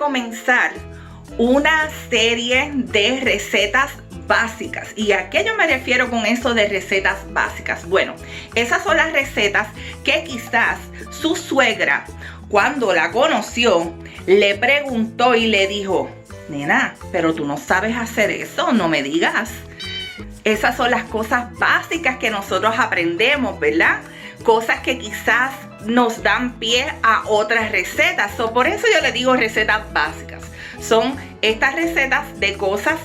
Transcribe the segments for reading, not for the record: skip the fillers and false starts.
comenzar una serie de recetas básicas. ¿Y a qué yo me refiero con eso de recetas básicas? Bueno, esas son las recetas que quizás su suegra, cuando la conoció, le preguntó y le dijo: nena, pero tú no sabes hacer eso, no me digas. Esas son las cosas básicas que nosotros aprendemos, ¿verdad? Cosas que quizás nos dan pie a otras recetas. Por eso yo le digo recetas básicas. Son estas recetas de cosas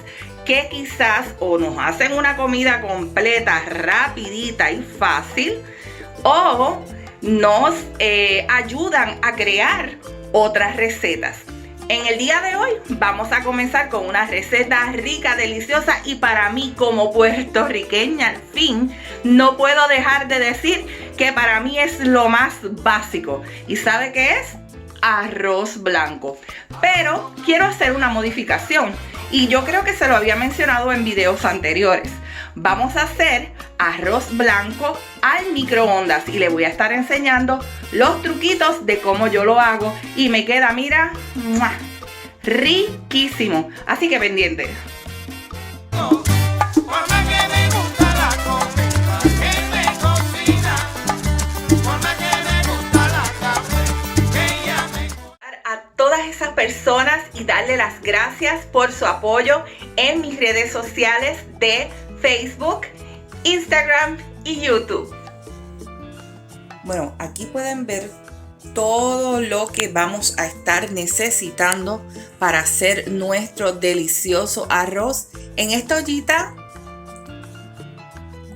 que quizás o nos hacen una comida completa, rapidita y fácil, o nos ayudan a crear otras recetas. En el día de hoy vamos a comenzar con una receta rica, deliciosa, y para mí como puertorriqueña al fin no puedo dejar de decir que para mí es lo más básico. ¿Y sabe qué es? Arroz blanco. Pero quiero hacer una modificación y yo creo que se lo había mencionado en videos anteriores. Vamos a hacer arroz blanco al microondas y le voy a estar enseñando los truquitos de cómo yo lo hago y me queda, mira, ¡mua!, riquísimo. Así que pendiente. A todas esas personas y darle las gracias por su apoyo en mis redes sociales de Facebook, Instagram y YouTube. Bueno, aquí pueden ver todo lo que vamos a estar necesitando para hacer nuestro delicioso arroz en esta ollita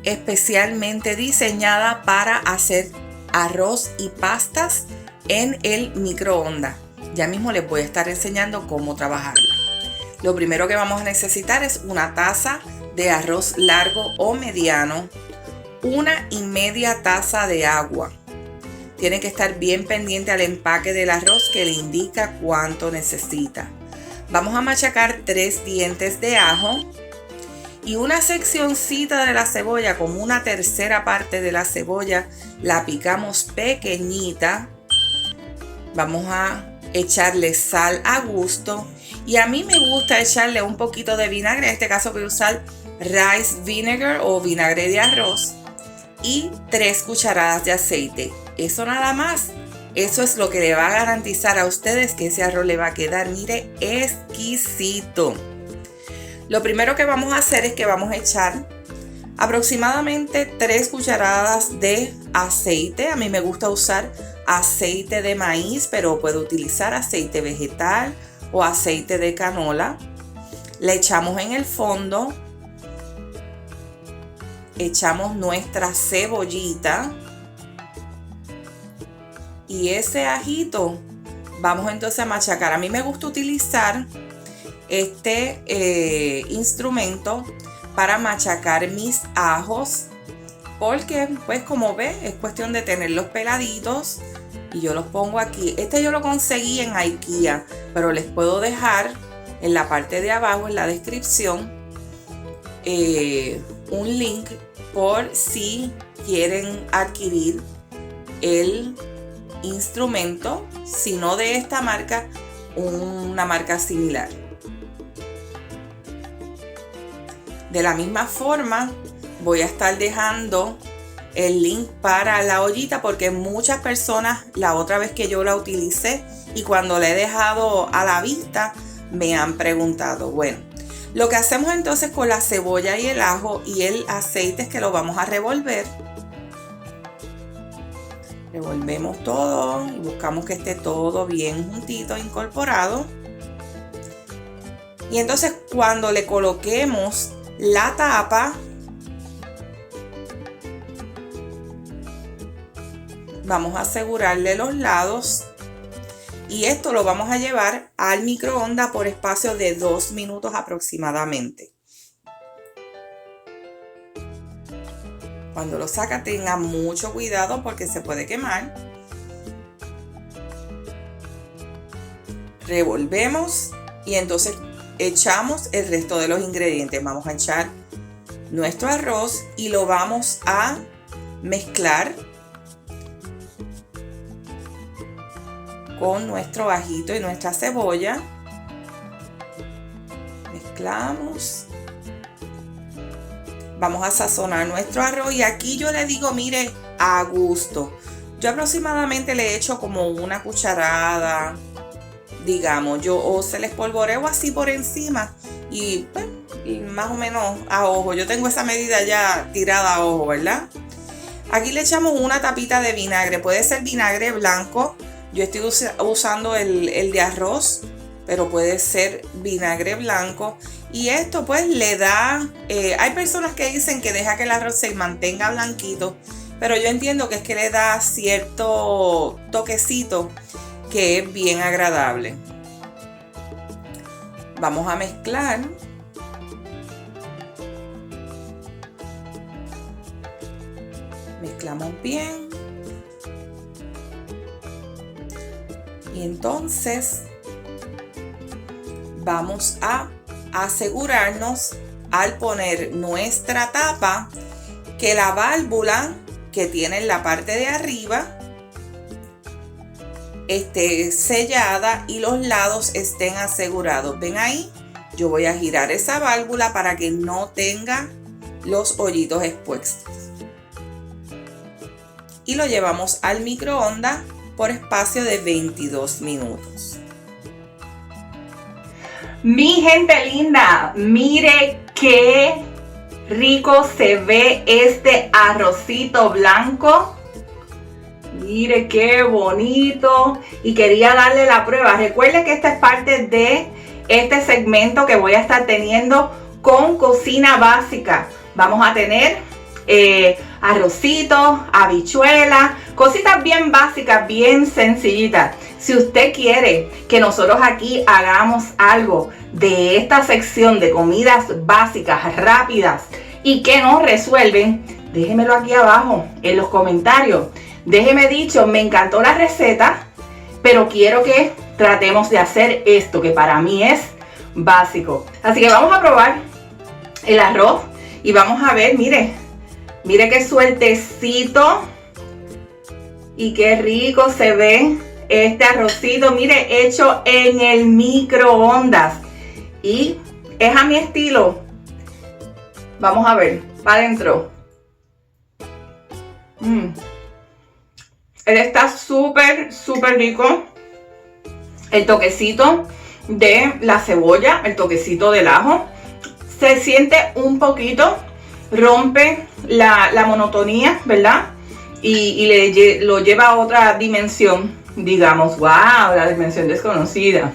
especialmente diseñada para hacer arroz y pastas en el microondas. Ya mismo les voy a estar enseñando cómo trabajarla. Lo primero que vamos a necesitar es una taza de arroz largo o mediano, 1,5 tazas de agua. Tiene que estar bien pendiente al empaque del arroz que le indica cuánto necesita. Vamos a machacar 3 dientes de ajo y una seccioncita de la cebolla, como una tercera parte de la cebolla, la picamos pequeñita. Vamos a echarle sal a gusto y a mí me gusta echarle un poquito de vinagre. En este caso voy a usar rice vinegar o vinagre de arroz y 3 cucharadas de aceite. Eso nada más. Eso es lo que le va a garantizar a ustedes que ese arroz le va a quedar, mire, exquisito. Lo primero que vamos a hacer es que vamos a echar aproximadamente 3 cucharadas de aceite. A mí me gusta usar aceite de maíz, pero puedo utilizar aceite vegetal o aceite de canola. Le echamos en el fondo. Echamos nuestra cebollita. Y ese ajito vamos entonces a machacar. A mí me gusta utilizar este instrumento para machacar mis ajos, porque pues como ven es cuestión de tenerlos peladitos y yo los pongo aquí. Este yo lo conseguí en IKEA, pero les puedo dejar en la parte de abajo en la descripción un link por si quieren adquirir el instrumento, si no de esta marca, una marca similar. De la misma forma voy a estar dejando el link para la ollita, porque muchas personas la otra vez que yo la utilicé y cuando la he dejado a la vista me han preguntado. Bueno, lo que hacemos entonces con la cebolla y el ajo y el aceite es que lo vamos a revolver. Revolvemos todo y buscamos que esté todo bien juntito, incorporado. Y entonces cuando le coloquemos la tapa, vamos a asegurarle los lados y esto lo vamos a llevar al microondas por espacio de 2 minutos aproximadamente. Cuando lo saca tenga mucho cuidado porque se puede quemar. Revolvemos y entonces echamos el resto de los ingredientes. Vamos a echar nuestro arroz y lo vamos a mezclar con nuestro ajito y nuestra cebolla. Mezclamos. Vamos a sazonar nuestro arroz y aquí yo le digo, mire, a gusto. Yo aproximadamente le echo como una cucharada, digamos, o se les espolvoreo así por encima y pues, más o menos a ojo. Yo tengo esa medida ya tirada a ojo, ¿verdad? Aquí le echamos una tapita de vinagre, puede ser vinagre blanco. Yo estoy usando el de arroz, pero puede ser vinagre blanco. Y esto pues le da, hay personas que dicen que deja que el arroz se mantenga blanquito, pero yo entiendo que es que le da cierto toquecito que es bien agradable. Vamos a mezclar. Mezclamos bien. Y entonces vamos a asegurarnos al poner nuestra tapa que la válvula que tiene en la parte de arriba esté sellada y los lados estén asegurados. ¿Ven ahí? Yo voy a girar esa válvula para que no tenga los hoyitos expuestos. Y lo llevamos al microondas por espacio de 22 minutos. Mi gente linda, mire qué rico se ve este arrocito blanco. Mire qué bonito. Y quería darle la prueba. Recuerde que esta es parte de este segmento que voy a estar teniendo con cocina básica. Vamos a tener arrocito, habichuelas, cositas bien básicas, bien sencillitas. Si usted quiere que nosotros aquí hagamos algo de esta sección de comidas básicas, rápidas y que nos resuelven, déjemelo aquí abajo en los comentarios. Déjeme dicho, me encantó la receta, pero quiero que tratemos de hacer esto que para mí es básico. Así que vamos a probar el arroz y vamos a ver, mire qué sueltecito y qué rico se ve este arrocito, mire, hecho en el microondas y es a mi estilo. Vamos a ver, para adentro. Él está súper rico. El toquecito de la cebolla, el toquecito del ajo, se siente un poquito, rompe la monotonía, ¿verdad? Y lo lleva a otra dimensión, digamos. ¡Wow! La dimensión desconocida.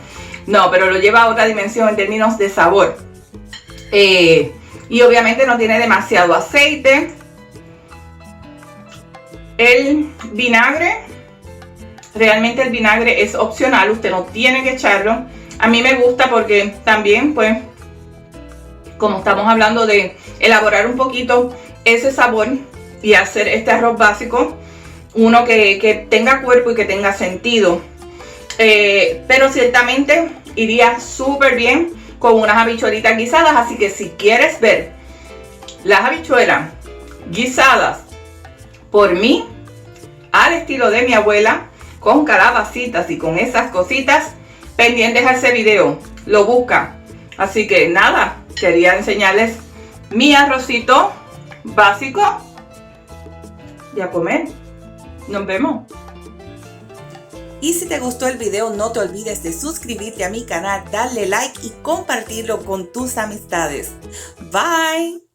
No, pero lo lleva a otra dimensión en términos de sabor. Y obviamente no tiene demasiado aceite. El vinagre, realmente el vinagre es opcional, usted no tiene que echarlo. A mí me gusta porque también, pues, como estamos hablando de elaborar un poquito ese sabor y hacer este arroz básico, uno que tenga cuerpo y que tenga sentido. Pero ciertamente iría súper bien con unas habichuelitas guisadas. Así que si quieres ver las habichuelas guisadas por mí, al estilo de mi abuela, con calabacitas y con esas cositas, pendientes a ese video, lo busca. Así que nada, quería enseñarles mi arrocito básico y a comer. Nos vemos. Y si te gustó el video, no te olvides de suscribirte a mi canal, darle like y compartirlo con tus amistades. Bye.